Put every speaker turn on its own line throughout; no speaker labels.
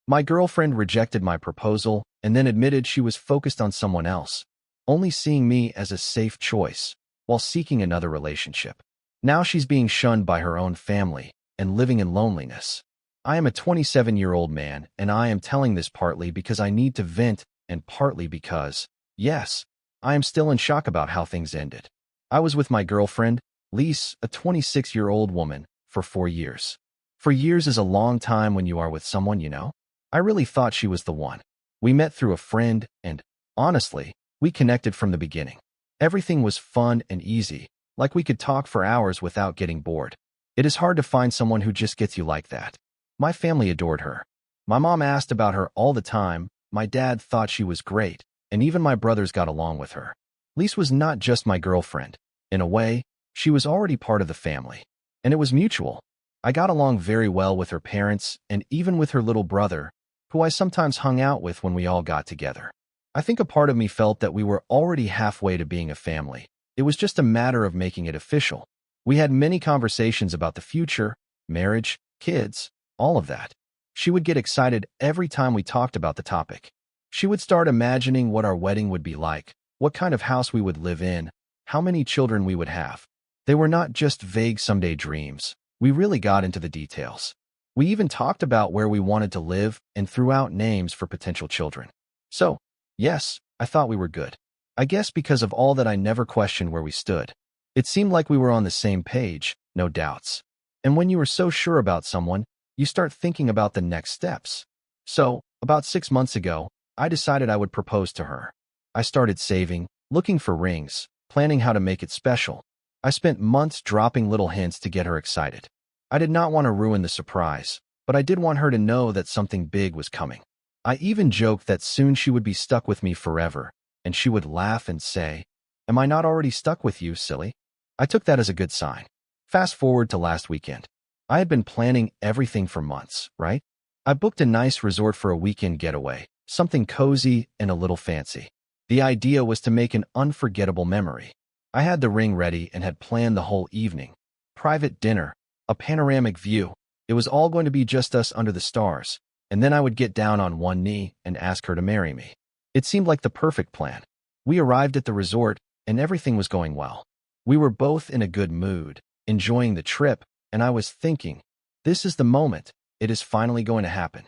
My girlfriend rejected my proposal and then admitted she was focused on someone else, only seeing me as a safe choice while seeking another relationship. Now she's being shunned by her own family and living in loneliness. I am a 27-year-old man, and I am telling this partly because I need to vent and partly because, yes, I am still in shock about how things ended. I was with my girlfriend, Lise, a 26-year-old woman, for 4 years. 4 years is a long time when you are with someone, you know? I really thought she was the one. We met through a friend, and, honestly, we connected from the beginning. Everything was fun and easy, like we could talk for hours without getting bored. It is hard to find someone who just gets you like that. My family adored her. My mom asked about her all the time, my dad thought she was great, and even my brothers got along with her. Lise was not just my girlfriend. In a way, she was already part of the family. And it was mutual. I got along very well with her parents and even with her little brother, who I sometimes hung out with when we all got together. I think a part of me felt that we were already halfway to being a family. It was just a matter of making it official. We had many conversations about the future, marriage, kids, all of that. She would get excited every time we talked about the topic. She would start imagining what our wedding would be like, what kind of house we would live in, how many children we would have. They were not just vague someday dreams. We really got into the details. We even talked about where we wanted to live and threw out names for potential children. So, yes, I thought we were good. I guess because of all that I never questioned where we stood. It seemed like we were on the same page, no doubts. And when you are so sure about someone, you start thinking about the next steps. So, about 6 months ago, I decided I would propose to her. I started saving, looking for rings, planning how to make it special. I spent months dropping little hints to get her excited. I did not want to ruin the surprise, but I did want her to know that something big was coming. I even joked that soon she would be stuck with me forever, and she would laugh and say, "Am I not already stuck with you, silly?" I took that as a good sign. Fast forward to last weekend. I had been planning everything for months, right? I booked a nice resort for a weekend getaway, something cozy and a little fancy. The idea was to make an unforgettable memory. I had the ring ready and had planned the whole evening. Private dinner, a panoramic view. It was all going to be just us under the stars, and then I would get down on one knee and ask her to marry me. It seemed like the perfect plan. We arrived at the resort, and everything was going well. We were both in a good mood, enjoying the trip, and I was thinking, this is the moment. It is finally going to happen.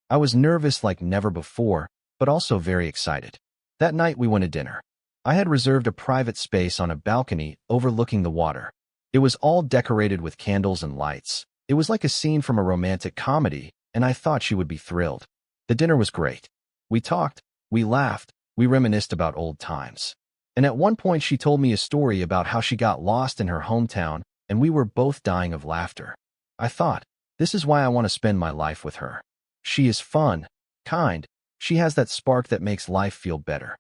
I was nervous like never before, but also very excited. That night we went to dinner. I had reserved a private space on a balcony overlooking the water. It was all decorated with candles and lights. It was like a scene from a romantic comedy, and I thought she would be thrilled. The dinner was great. We talked, we laughed, we reminisced about old times. And at one point she told me a story about how she got lost in her hometown, and we were both dying of laughter. I thought, this is why I want to spend my life with her. She is fun, kind. She has that spark that makes life feel better.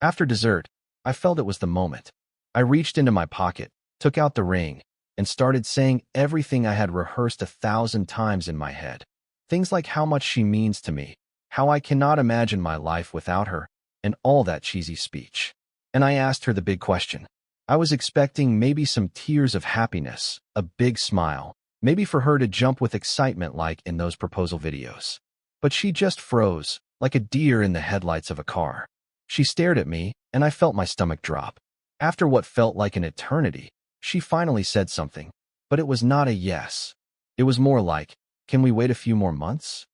After dessert, I felt it was the moment. I reached into my pocket, took out the ring, and started saying everything I had rehearsed 1,000 times in my head. Things like how much she means to me, how I cannot imagine my life without her, and all that cheesy speech. And I asked her the big question. I was expecting maybe some tears of happiness, a big smile, maybe for her to jump with excitement like in those proposal videos. But she just froze, like a deer in the headlights of a car. She stared at me, and I felt my stomach drop. After what felt like an eternity, she finally said something, but it was not a yes. It was more like, can we wait a few more months?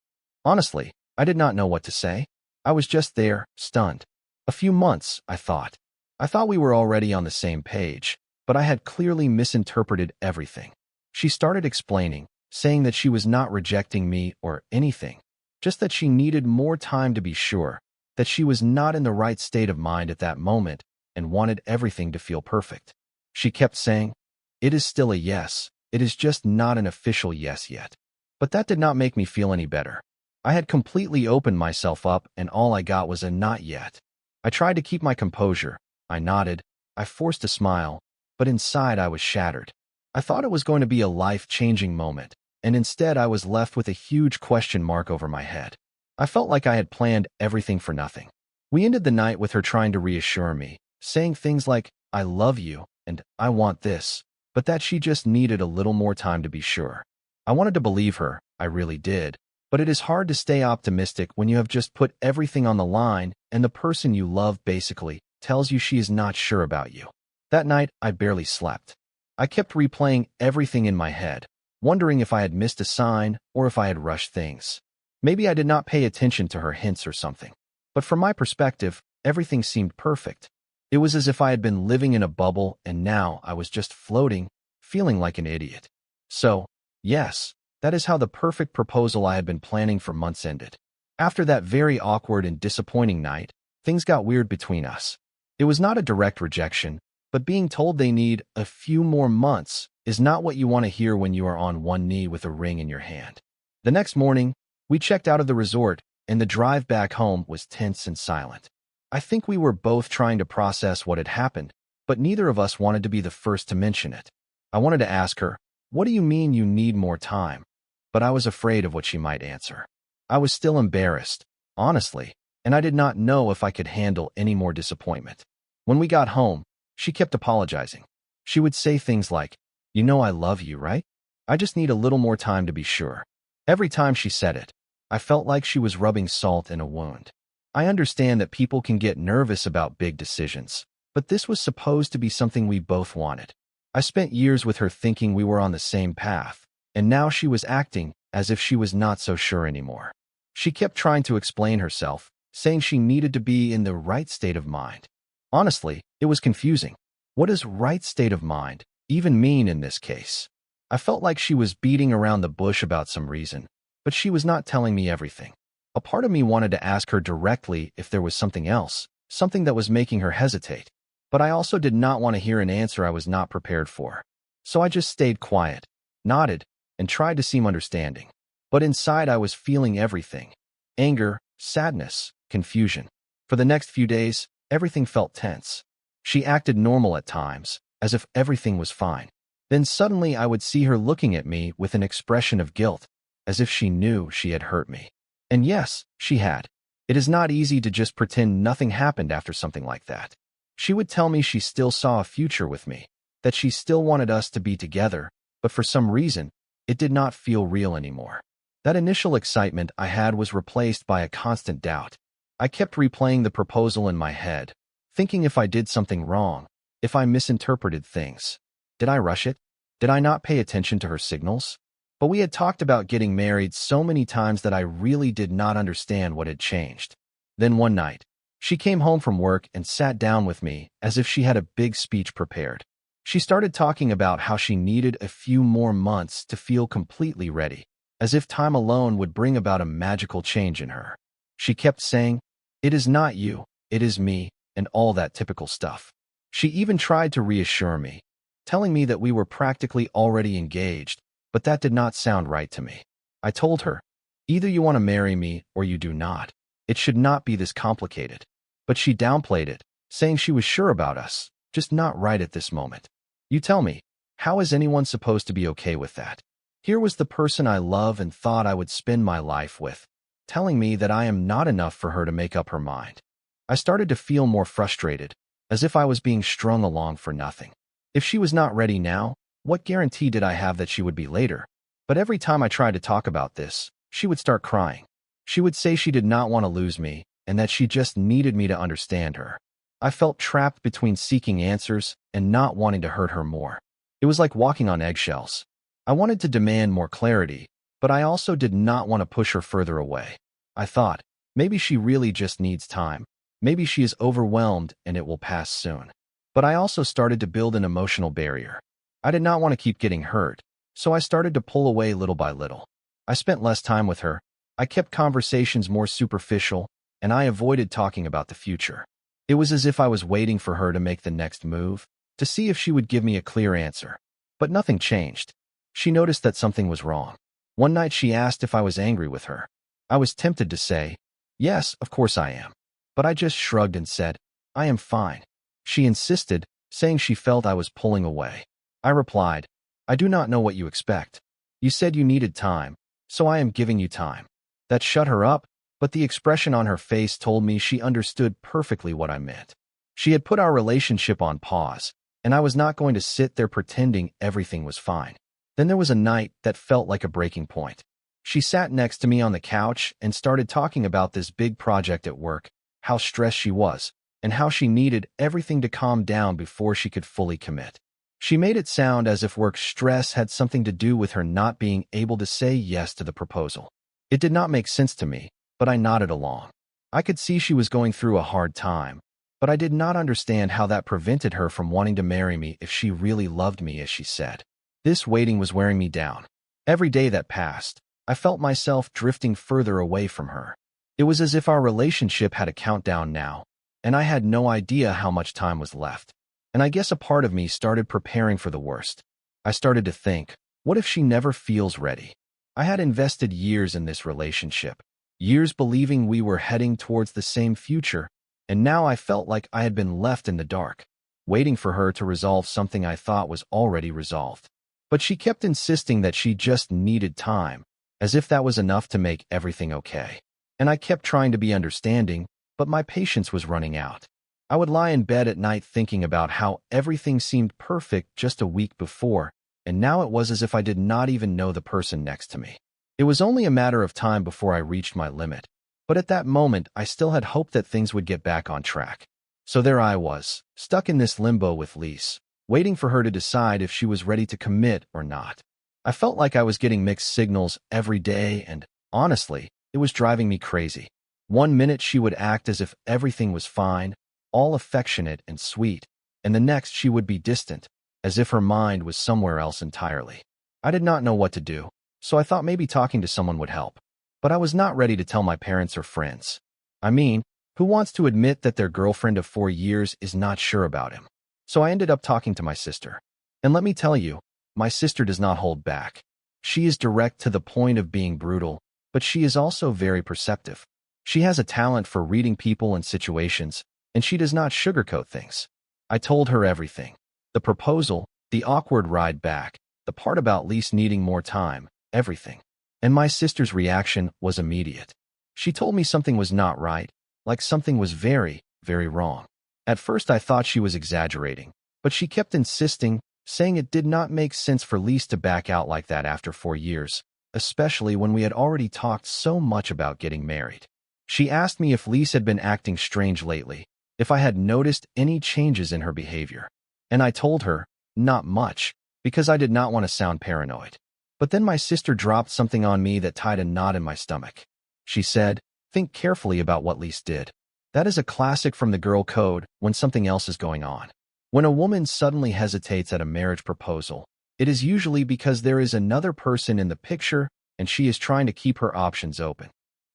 Honestly, I did not know what to say. I was just there, stunned. A few months, I thought. I thought we were already on the same page, but I had clearly misinterpreted everything. She started explaining, saying that she was not rejecting me or anything, just that she needed more time to be sure, that she was not in the right state of mind at that moment and wanted everything to feel perfect. She kept saying, it is still a yes, it is just not an official yes yet. But that did not make me feel any better. I had completely opened myself up and all I got was a not yet. I tried to keep my composure. I nodded. I forced a smile, but inside I was shattered. I thought it was going to be a life-changing moment, and instead I was left with a huge question mark over my head. I felt like I had planned everything for nothing. We ended the night with her trying to reassure me, saying things like, I love you, and I want this, but that she just needed a little more time to be sure. I wanted to believe her, I really did, But it is hard to stay optimistic when you have just put everything on the line and the person you love basically tells you she is not sure about you. That night, I barely slept. I kept replaying everything in my head, wondering if I had missed a sign or if I had rushed things. Maybe I did not pay attention to her hints or something. But from my perspective, everything seemed perfect. It was as if I had been living in a bubble and now I was just floating, feeling like an idiot. So, yes, that is how the perfect proposal I had been planning for months ended. After that very awkward and disappointing night, things got weird between us. It was not a direct rejection, but being told they need a few more months is not what you want to hear when you are on one knee with a ring in your hand. The next morning, we checked out of the resort, and the drive back home was tense and silent. I think we were both trying to process what had happened, but neither of us wanted to be the first to mention it. I wanted to ask her, "What do you mean you need more time?" But I was afraid of what she might answer. I was still embarrassed, honestly, and I did not know if I could handle any more disappointment. When we got home, she kept apologizing. She would say things like, "You know I love you, right? I just need a little more time to be sure." Every time she said it, I felt like she was rubbing salt in a wound. I understand that people can get nervous about big decisions, but this was supposed to be something we both wanted. I spent years with her thinking we were on the same path, and now she was acting as if she was not so sure anymore. She kept trying to explain herself, saying she needed to be in the right state of mind. Honestly, it was confusing. What does right state of mind even mean in this case? I felt like she was beating around the bush about some reason, but she was not telling me everything. A part of me wanted to ask her directly if there was something else, something that was making her hesitate. But I also did not want to hear an answer I was not prepared for. So I just stayed quiet, nodded, and tried to seem understanding. But inside I was feeling everything: anger, sadness, confusion. For the next few days, everything felt tense. She acted normal at times, as if everything was fine. Then suddenly I would see her looking at me with an expression of guilt, as if she knew she had hurt me. And yes, she had. It is not easy to just pretend nothing happened after something like that. She would tell me she still saw a future with me, that she still wanted us to be together, but for some reason, it did not feel real anymore. That initial excitement I had was replaced by a constant doubt. I kept replaying the proposal in my head, thinking if I did something wrong, if I misinterpreted things. Did I rush it? Did I not pay attention to her signals? But we had talked about getting married so many times that I really did not understand what had changed. Then one night, she came home from work and sat down with me as if she had a big speech prepared. She started talking about how she needed a few more months to feel completely ready, as if time alone would bring about a magical change in her. She kept saying, "It is not you, it is me," and all that typical stuff. She even tried to reassure me, telling me that we were practically already engaged, but that did not sound right to me. I told her, "Either you want to marry me or you do not. It should not be this complicated." But she downplayed it, saying she was sure about us, just not right at this moment. You tell me, how is anyone supposed to be okay with that? Here was the person I love and thought I would spend my life with, telling me that I am not enough for her to make up her mind. I started to feel more frustrated, as if I was being strung along for nothing. If she was not ready now, what guarantee did I have that she would be later? But every time I tried to talk about this, she would start crying. She would say she did not want to lose me, and that she just needed me to understand her. I felt trapped between seeking answers and not wanting to hurt her more. It was like walking on eggshells. I wanted to demand more clarity, but I also did not want to push her further away. I thought, maybe she really just needs time. Maybe she is overwhelmed and it will pass soon. But I also started to build an emotional barrier. I did not want to keep getting hurt, so I started to pull away little by little. I spent less time with her. I kept conversations more superficial, and I avoided talking about the future. It was as if I was waiting for her to make the next move, to see if she would give me a clear answer. But nothing changed. She noticed that something was wrong. One night she asked if I was angry with her. I was tempted to say, "Yes, of course I am." But I just shrugged and said, "I am fine." She insisted, saying she felt I was pulling away. I replied, "I do not know what you expect. You said you needed time, so I am giving you time." That shut her up, but the expression on her face told me she understood perfectly what I meant. She had put our relationship on pause, and I was not going to sit there pretending everything was fine. Then there was a night that felt like a breaking point. She sat next to me on the couch and started talking about this big project at work, how stressed she was, and how she needed everything to calm down before she could fully commit. She made it sound as if work stress had something to do with her not being able to say yes to the proposal. It did not make sense to me, but I nodded along. I could see she was going through a hard time, but I did not understand how that prevented her from wanting to marry me if she really loved me, as she said. This waiting was wearing me down. Every day that passed, I felt myself drifting further away from her. It was as if our relationship had a countdown now, and I had no idea how much time was left. And I guess a part of me started preparing for the worst. I started to think, what if she never feels ready? I had invested years in this relationship, years believing we were heading towards the same future, and now I felt like I had been left in the dark, waiting for her to resolve something I thought was already resolved. But she kept insisting that she just needed time, as if that was enough to make everything okay. And I kept trying to be understanding, but my patience was running out. I would lie in bed at night thinking about how everything seemed perfect just a week before, and now it was as if I did not even know the person next to me. It was only a matter of time before I reached my limit, but at that moment I still had hope that things would get back on track. So there I was, stuck in this limbo with Lise, waiting for her to decide if she was ready to commit or not. I felt like I was getting mixed signals every day, and honestly, it was driving me crazy. One minute she would act as if everything was fine, all affectionate and sweet, and the next she would be distant, as if her mind was somewhere else entirely. I did not know what to do, so I thought maybe talking to someone would help. But I was not ready to tell my parents or friends. I mean, who wants to admit that their girlfriend of 4 years is not sure about him? So I ended up talking to my sister. And let me tell you, my sister does not hold back. She is direct to the point of being brutal, but she is also very perceptive. She has a talent for reading people and situations, and she does not sugarcoat things. I told her everything. The proposal, the awkward ride back, the part about Lise needing more time, everything. And my sister's reaction was immediate. She told me something was not right, like something was very, very wrong. At first I thought she was exaggerating, but she kept insisting, saying it did not make sense for Lise to back out like that after 4 years, especially when we had already talked so much about getting married. She asked me if Lise had been acting strange lately, if I had noticed any changes in her behavior. And I told her, not much, because I did not want to sound paranoid. But then my sister dropped something on me that tied a knot in my stomach. She said, think carefully about what Lise did. That is a classic from the girl code when something else is going on. When a woman suddenly hesitates at a marriage proposal, it is usually because there is another person in the picture and she is trying to keep her options open.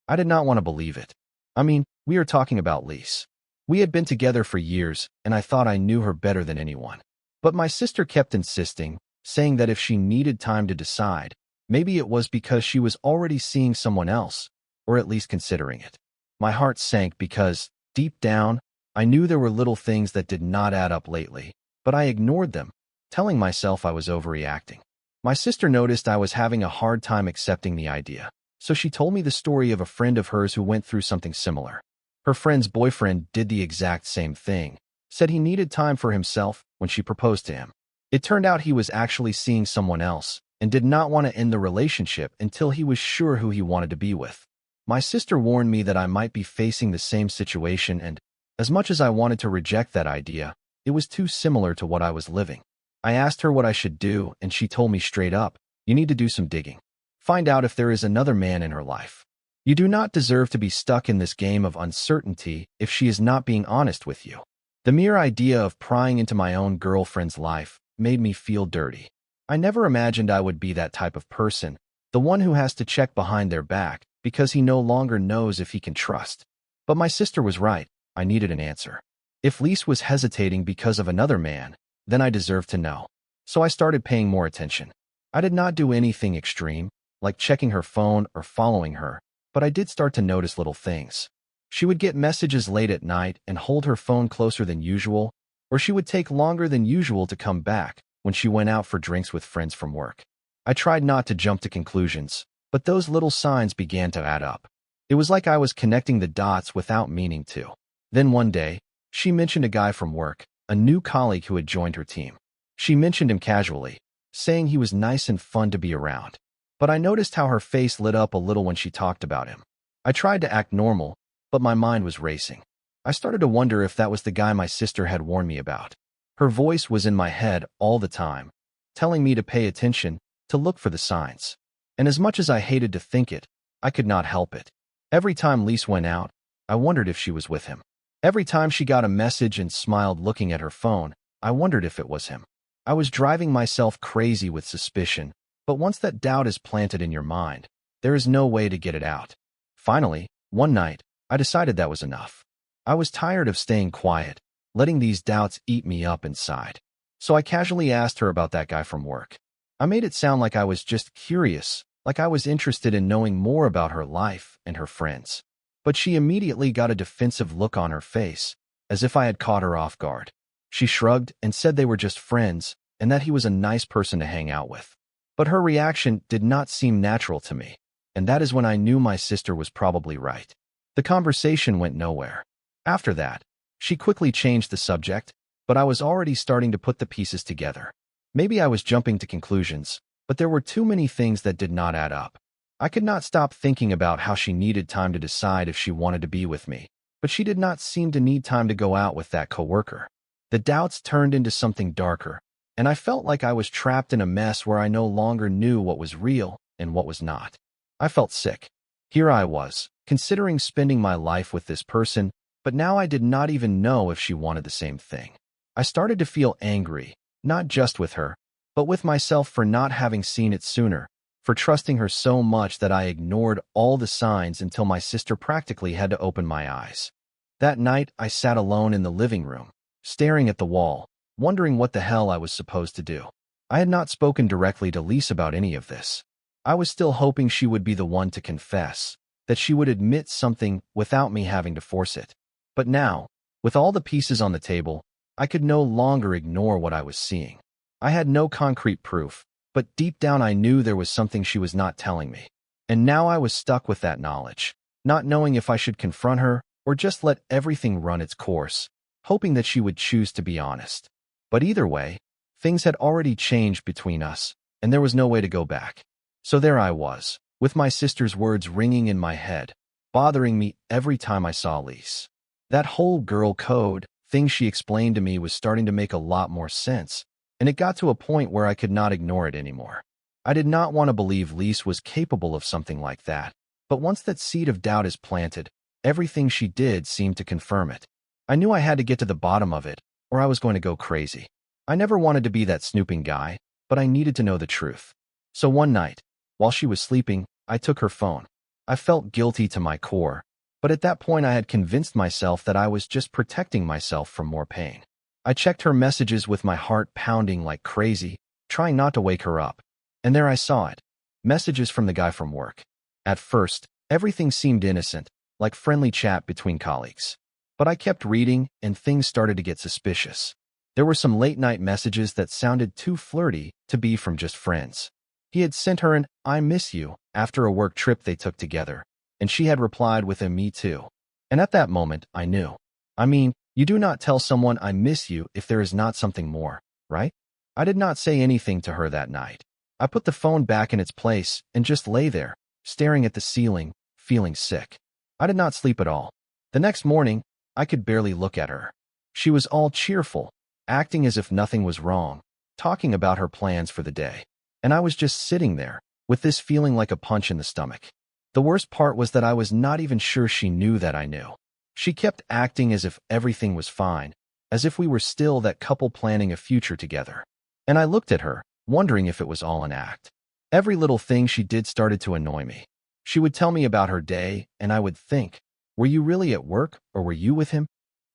I did not want to believe it. I mean, we are talking about Lise. We had been together for years, and I thought I knew her better than anyone. But my sister kept insisting, saying that if she needed time to decide, maybe it was because she was already seeing someone else, or at least considering it. My heart sank because, deep down, I knew there were little things that did not add up lately, but I ignored them, telling myself I was overreacting. My sister noticed I was having a hard time accepting the idea, so she told me the story of a friend of hers who went through something similar. Her friend's boyfriend did the exact same thing, said he needed time for himself when she proposed to him. It turned out he was actually seeing someone else and did not want to end the relationship until he was sure who he wanted to be with. My sister warned me that I might be facing the same situation, and as much as I wanted to reject that idea, it was too similar to what I was living. I asked her what I should do, and she told me straight up, you need to do some digging. Find out if there is another man in her life. You do not deserve to be stuck in this game of uncertainty if she is not being honest with you. The mere idea of prying into my own girlfriend's life made me feel dirty. I never imagined I would be that type of person, the one who has to check behind their back because he no longer knows if he can trust. But my sister was right. I needed an answer. If Lise was hesitating because of another man, then I deserved to know. So I started paying more attention. I did not do anything extreme, like checking her phone or following her, but I did start to notice little things. She would get messages late at night and hold her phone closer than usual, or she would take longer than usual to come back when she went out for drinks with friends from work. I tried not to jump to conclusions, but those little signs began to add up. It was like I was connecting the dots without meaning to. Then one day, she mentioned a guy from work, a new colleague who had joined her team. She mentioned him casually, saying he was nice and fun to be around. but I noticed how her face lit up a little when she talked about him. I tried to act normal, but my mind was racing. I started to wonder if that was the guy my sister had warned me about. Her voice was in my head all the time, telling me to pay attention, to look for the signs. And as much as I hated to think it, I could not help it. Every time Lise went out, I wondered if she was with him. Every time she got a message and smiled looking at her phone, I wondered if it was him. I was driving myself crazy with suspicion, but once that doubt is planted in your mind, there is no way to get it out. Finally, one night, I decided that was enough. I was tired of staying quiet, letting these doubts eat me up inside. So I casually asked her about that guy from work. I made it sound like I was just curious, like I was interested in knowing more about her life and her friends. But she immediately got a defensive look on her face, as if I had caught her off guard. She shrugged and said they were just friends and that he was a nice person to hang out with. But her reaction did not seem natural to me, and that is when I knew my sister was probably right. The conversation went nowhere. After that, she quickly changed the subject, but I was already starting to put the pieces together. Maybe I was jumping to conclusions, but there were too many things that did not add up. I could not stop thinking about how she needed time to decide if she wanted to be with me, but she did not seem to need time to go out with that coworker. The doubts turned into something darker, and I felt like I was trapped in a mess where I no longer knew what was real and what was not. I felt sick. Here I was, considering spending my life with this person, but now I did not even know if she wanted the same thing. I started to feel angry, not just with her, but with myself for not having seen it sooner, for trusting her so much that I ignored all the signs until my sister practically had to open my eyes. That night, I sat alone in the living room, staring at the wall, wondering what the hell I was supposed to do. I had not spoken directly to Lise about any of this. I was still hoping she would be the one to confess, that she would admit something without me having to force it. But now, with all the pieces on the table, I could no longer ignore what I was seeing. I had no concrete proof, but deep down I knew there was something she was not telling me. And now I was stuck with that knowledge, not knowing if I should confront her or just let everything run its course, hoping that she would choose to be honest. But either way, things had already changed between us, and there was no way to go back. So there I was, with my sister's words ringing in my head, bothering me every time I saw Lise. That whole girl code thing she explained to me was starting to make a lot more sense, and it got to a point where I could not ignore it anymore. I did not want to believe Lise was capable of something like that, but once that seed of doubt is planted, everything she did seemed to confirm it. I knew I had to get to the bottom of it, or I was going to go crazy. I never wanted to be that snooping guy, but I needed to know the truth. So one night, while she was sleeping, I took her phone. I felt guilty to my core, but at that point I had convinced myself that I was just protecting myself from more pain. I checked her messages with my heart pounding like crazy, trying not to wake her up. And there I saw it. Messages from the guy from work. At first, everything seemed innocent, like friendly chat between colleagues. But I kept reading, and things started to get suspicious. There were some late-night messages that sounded too flirty to be from just friends. He had sent her an "I miss you" after a work trip they took together, and she had replied with a "me too." And at that moment, I knew. I mean, you do not tell someone "I miss you" if there is not something more, right? I did not say anything to her that night. I put the phone back in its place and just lay there, staring at the ceiling, feeling sick. I did not sleep at all. The next morning, I could barely look at her. She was all cheerful, acting as if nothing was wrong, talking about her plans for the day. And I was just sitting there, with this feeling like a punch in the stomach. The worst part was that I was not even sure she knew that I knew. She kept acting as if everything was fine, as if we were still that couple planning a future together. And I looked at her, wondering if it was all an act. Every little thing she did started to annoy me. She would tell me about her day, and I would think, were you really at work, or were you with him?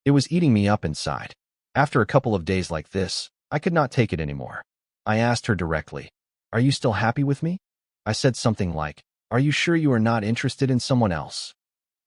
It was eating me up inside. After a couple of days like this, I could not take it anymore. I asked her directly, "Are you still happy with me?" I said something like, "Are you sure you are not interested in someone else?"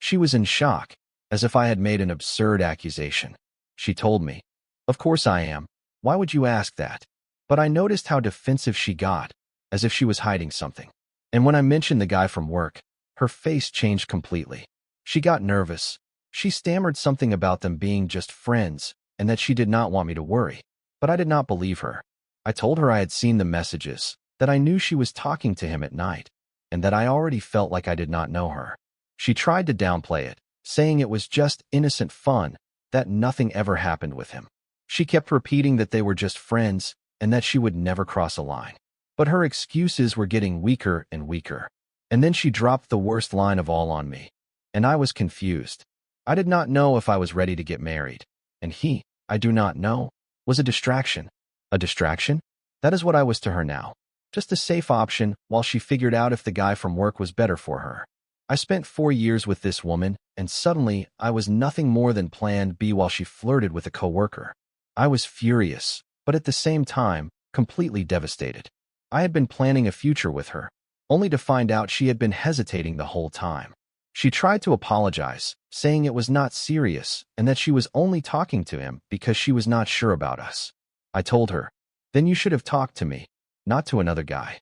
She was in shock, as if I had made an absurd accusation. She told me, "Of course I am. Why would you ask that?" But I noticed how defensive she got, as if she was hiding something. And when I mentioned the guy from work, her face changed completely. She got nervous. She stammered something about them being just friends, and that she did not want me to worry. But I did not believe her. I told her I had seen the messages, that I knew she was talking to him at night, and that I already felt like I did not know her. She tried to downplay it, saying it was just innocent fun, that nothing ever happened with him. She kept repeating that they were just friends and that she would never cross a line. But her excuses were getting weaker and weaker. And then she dropped the worst line of all on me. And I was confused. I did not know if I was ready to get married. And he, I do not know, was a distraction. A distraction? That is what I was to her now. Just a safe option while she figured out if the guy from work was better for her. I spent 4 years with this woman, and suddenly I was nothing more than plan B while she flirted with a coworker. I was furious, but at the same time, completely devastated. I had been planning a future with her, only to find out she had been hesitating the whole time. She tried to apologize, saying it was not serious and that she was only talking to him because she was not sure about us. I told her, then you should have talked to me, not to another guy.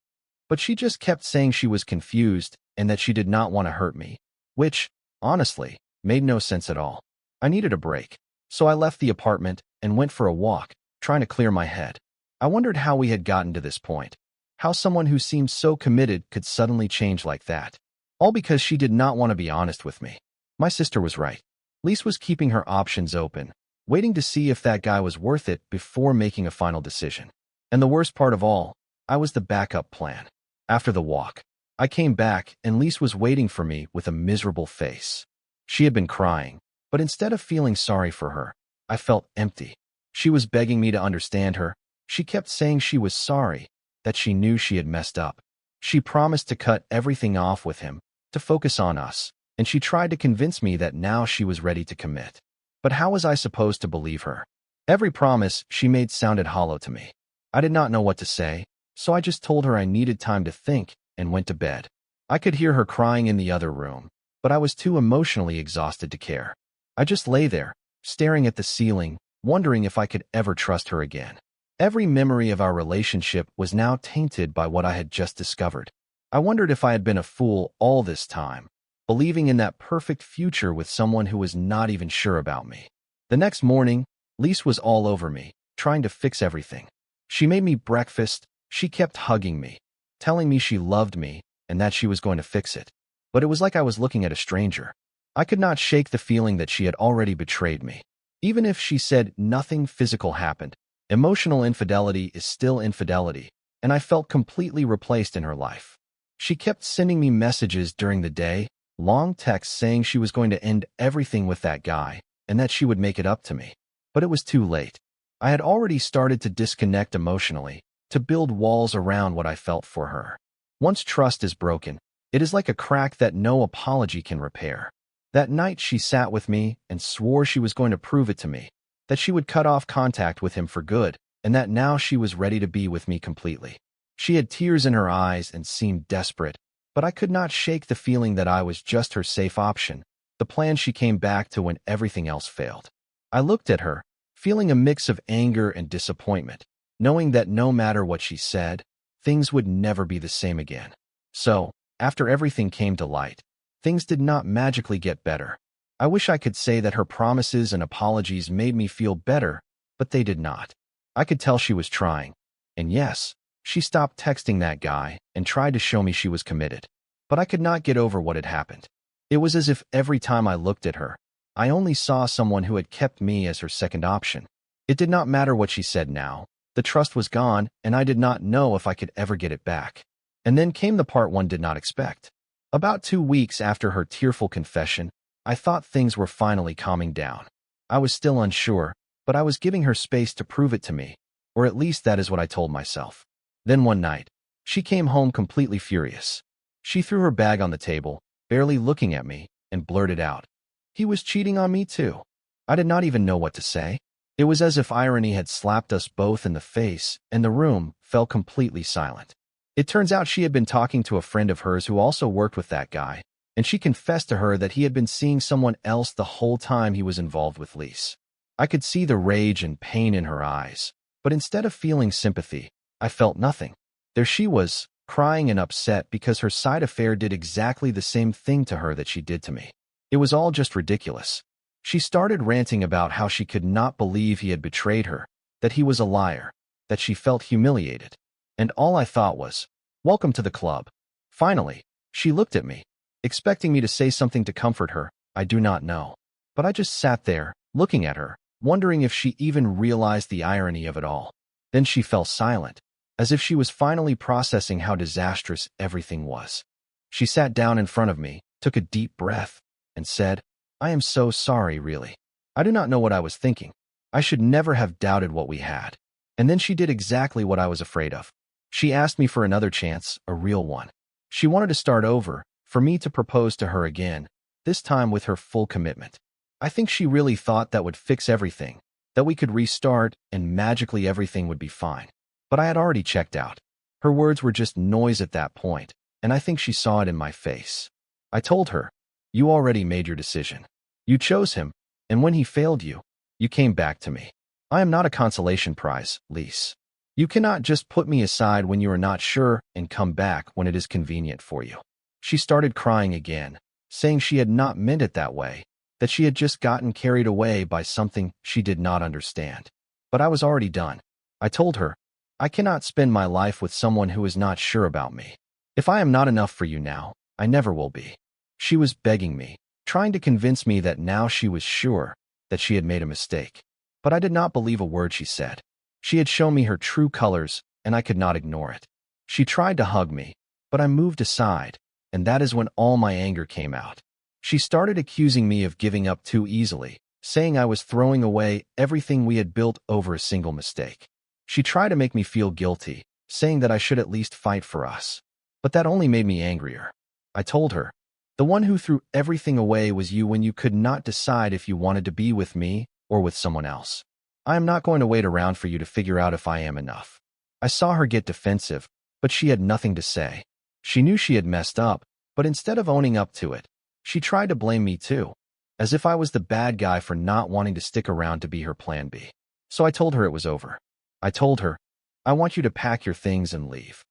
But she just kept saying she was confused and that she did not want to hurt me, which, honestly, made no sense at all. I needed a break, so I left the apartment and went for a walk, trying to clear my head. I wondered how we had gotten to this point, how someone who seemed so committed could suddenly change like that, all because she did not want to be honest with me. My sister was right. Lise was keeping her options open, waiting to see if that guy was worth it before making a final decision. And the worst part of all, I was the backup plan. After the walk, I came back and Lise was waiting for me with a miserable face. She had been crying, but instead of feeling sorry for her, I felt empty. She was begging me to understand her. She kept saying she was sorry, that she knew she had messed up. She promised to cut everything off with him, to focus on us, and she tried to convince me that now she was ready to commit. But how was I supposed to believe her? Every promise she made sounded hollow to me. I did not know what to say, so I just told her I needed time to think and went to bed. I could hear her crying in the other room, but I was too emotionally exhausted to care. I just lay there, staring at the ceiling, wondering if I could ever trust her again. Every memory of our relationship was now tainted by what I had just discovered. I wondered if I had been a fool all this time, believing in that perfect future with someone who was not even sure about me. The next morning, Lise was all over me, trying to fix everything. She made me breakfast, she kept hugging me, telling me she loved me and that she was going to fix it. But it was like I was looking at a stranger. I could not shake the feeling that she had already betrayed me. Even if she said nothing physical happened, emotional infidelity is still infidelity, and I felt completely replaced in her life. She kept sending me messages during the day, long texts saying she was going to end everything with that guy and that she would make it up to me. But it was too late. I had already started to disconnect emotionally, to build walls around what I felt for her. Once trust is broken, it is like a crack that no apology can repair. That night she sat with me and swore she was going to prove it to me, that she would cut off contact with him for good, and that now she was ready to be with me completely. She had tears in her eyes and seemed desperate, but I could not shake the feeling that I was just her safe option, the plan she came back to when everything else failed. I looked at her, feeling a mix of anger and disappointment, knowing that no matter what she said, things would never be the same again. So, after everything came to light, things did not magically get better. I wish I could say that her promises and apologies made me feel better, but they did not. I could tell she was trying. And yes, she stopped texting that guy and tried to show me she was committed. But I could not get over what had happened. It was as if every time I looked at her, I only saw someone who had kept me as her second option. It did not matter what she said now. The trust was gone, and I did not know if I could ever get it back. And then came the part one did not expect. About 2 weeks after her tearful confession, I thought things were finally calming down. I was still unsure, but I was giving her space to prove it to me, or at least that is what I told myself. Then one night, she came home completely furious. She threw her bag on the table, barely looking at me, and blurted out, "He was cheating on me too." I did not even know what to say. It was as if irony had slapped us both in the face, and the room fell completely silent. It turns out she had been talking to a friend of hers who also worked with that guy, and she confessed to her that he had been seeing someone else the whole time he was involved with Lise. I could see the rage and pain in her eyes, but instead of feeling sympathy, I felt nothing. There she was, crying and upset because her side affair did exactly the same thing to her that she did to me. It was all just ridiculous. She started ranting about how she could not believe he had betrayed her, that he was a liar, that she felt humiliated. And all I thought was, welcome to the club. Finally, she looked at me, expecting me to say something to comfort her. I do not know. But I just sat there, looking at her, wondering if she even realized the irony of it all. Then she fell silent, as if she was finally processing how disastrous everything was. She sat down in front of me, took a deep breath, and said, I am so sorry, really. I do not know what I was thinking. I should never have doubted what we had. And then she did exactly what I was afraid of. She asked me for another chance, a real one. She wanted to start over, for me to propose to her again, this time with her full commitment. I think she really thought that would fix everything, that we could restart and magically everything would be fine. But I had already checked out. Her words were just noise at that point, and I think she saw it in my face. I told her, you already made your decision. You chose him, and when he failed you, you came back to me. I am not a consolation prize, Lise. You cannot just put me aside when you are not sure and come back when it is convenient for you. She started crying again, saying she had not meant it that way, that she had just gotten carried away by something she did not understand. But I was already done. I told her, I cannot spend my life with someone who is not sure about me. If I am not enough for you now, I never will be. She was begging me, trying to convince me that now she was sure that she had made a mistake. But I did not believe a word she said. She had shown me her true colors, and I could not ignore it. She tried to hug me, but I moved aside, and that is when all my anger came out. She started accusing me of giving up too easily, saying I was throwing away everything we had built over a single mistake. She tried to make me feel guilty, saying that I should at least fight for us. But that only made me angrier. I told her, the one who threw everything away was you when you could not decide if you wanted to be with me or with someone else. I am not going to wait around for you to figure out if I am enough. I saw her get defensive, but she had nothing to say. She knew she had messed up, but instead of owning up to it, she tried to blame me too, as if I was the bad guy for not wanting to stick around to be her plan B. So I told her it was over. I told her, I want you to pack your things and leave.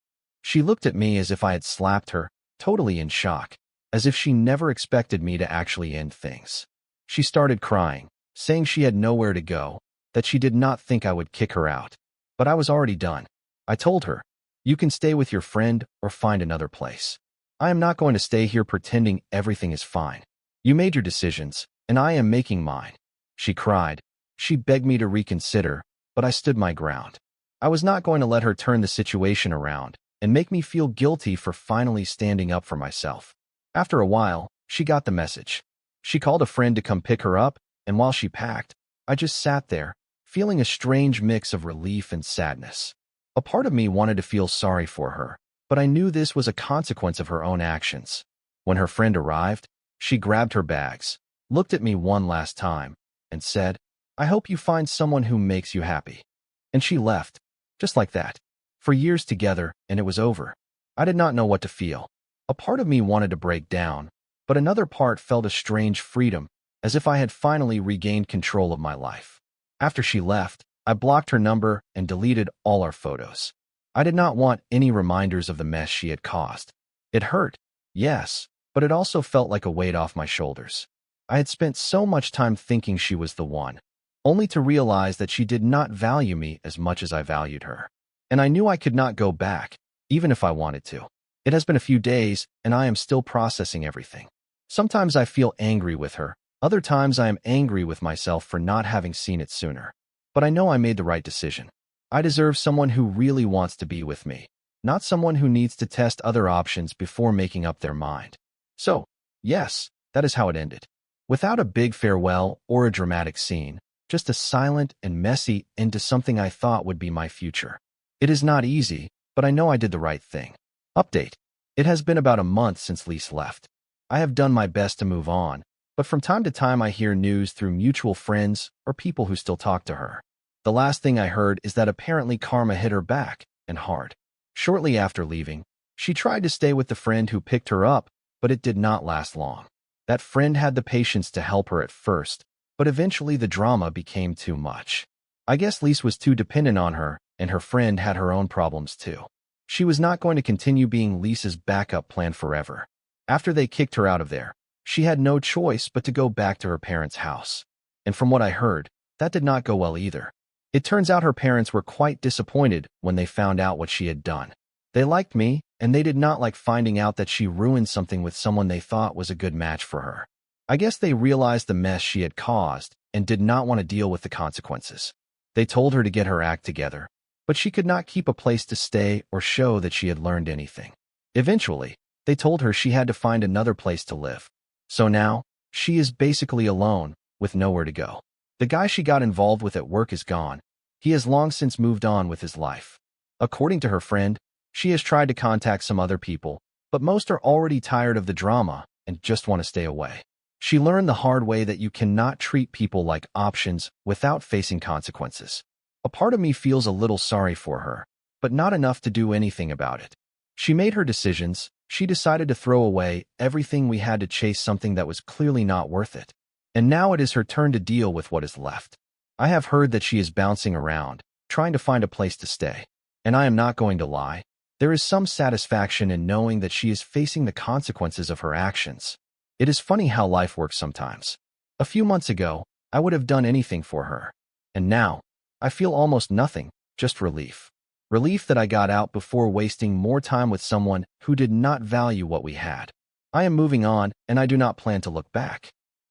She looked at me as if I had slapped her, totally in shock, as if she never expected me to actually end things. She started crying, saying she had nowhere to go, that she did not think I would kick her out. But I was already done. I told her, you can stay with your friend or find another place. I am not going to stay here pretending everything is fine. You made your decisions, and I am making mine. She cried. She begged me to reconsider, but I stood my ground. I was not going to let her turn the situation around and make me feel guilty for finally standing up for myself. After a while, she got the message. She called a friend to come pick her up, and while she packed, I just sat there, feeling a strange mix of relief and sadness. A part of me wanted to feel sorry for her, but I knew this was a consequence of her own actions. When her friend arrived, she grabbed her bags, looked at me one last time, and said, I hope you find someone who makes you happy. And she left, just like that, for years together, and it was over. I did not know what to feel. A part of me wanted to break down, but another part felt a strange freedom, as if I had finally regained control of my life. After she left, I blocked her number and deleted all our photos. I did not want any reminders of the mess she had caused. It hurt, yes, but it also felt like a weight off my shoulders. I had spent so much time thinking she was the one, only to realize that she did not value me as much as I valued her. And I knew I could not go back, even if I wanted to. It has been a few days, and I am still processing everything. Sometimes I feel angry with her. Other times I am angry with myself for not having seen it sooner. But I know I made the right decision. I deserve someone who really wants to be with me, not someone who needs to test other options before making up their mind. So, yes, that is how it ended. Without a big farewell or a dramatic scene, just a silent and messy end to something I thought would be my future. It is not easy, but I know I did the right thing. Update. It has been about a month since Lise left. I have done my best to move on, but from time to time I hear news through mutual friends or people who still talk to her. The last thing I heard is that apparently karma hit her back, and hard. Shortly after leaving, she tried to stay with the friend who picked her up, but it did not last long. That friend had the patience to help her at first, but eventually the drama became too much. I guess Lise was too dependent on her, and her friend had her own problems too. She was not going to continue being Lisa's backup plan forever. After they kicked her out of there, she had no choice but to go back to her parents' house. And from what I heard, that did not go well either. It turns out her parents were quite disappointed when they found out what she had done. They liked me, and they did not like finding out that she ruined something with someone they thought was a good match for her. I guess they realized the mess she had caused and did not want to deal with the consequences. They told her to get her act together, but she could not keep a place to stay or show that she had learned anything. Eventually, they told her she had to find another place to live. So now, she is basically alone, with nowhere to go. The guy she got involved with at work is gone. He has long since moved on with his life. According to her friend, she has tried to contact some other people, but most are already tired of the drama and just want to stay away. She learned the hard way that you cannot treat people like options without facing consequences. A part of me feels a little sorry for her, but not enough to do anything about it. She made her decisions. She decided to throw away everything we had to chase something that was clearly not worth it. And now it is her turn to deal with what is left. I have heard that she is bouncing around, trying to find a place to stay. And I am not going to lie. There is some satisfaction in knowing that she is facing the consequences of her actions. It is funny how life works sometimes. A few months ago, I would have done anything for her. And now, I feel almost nothing, just relief. Relief that I got out before wasting more time with someone who did not value what we had. I am moving on, and I do not plan to look back.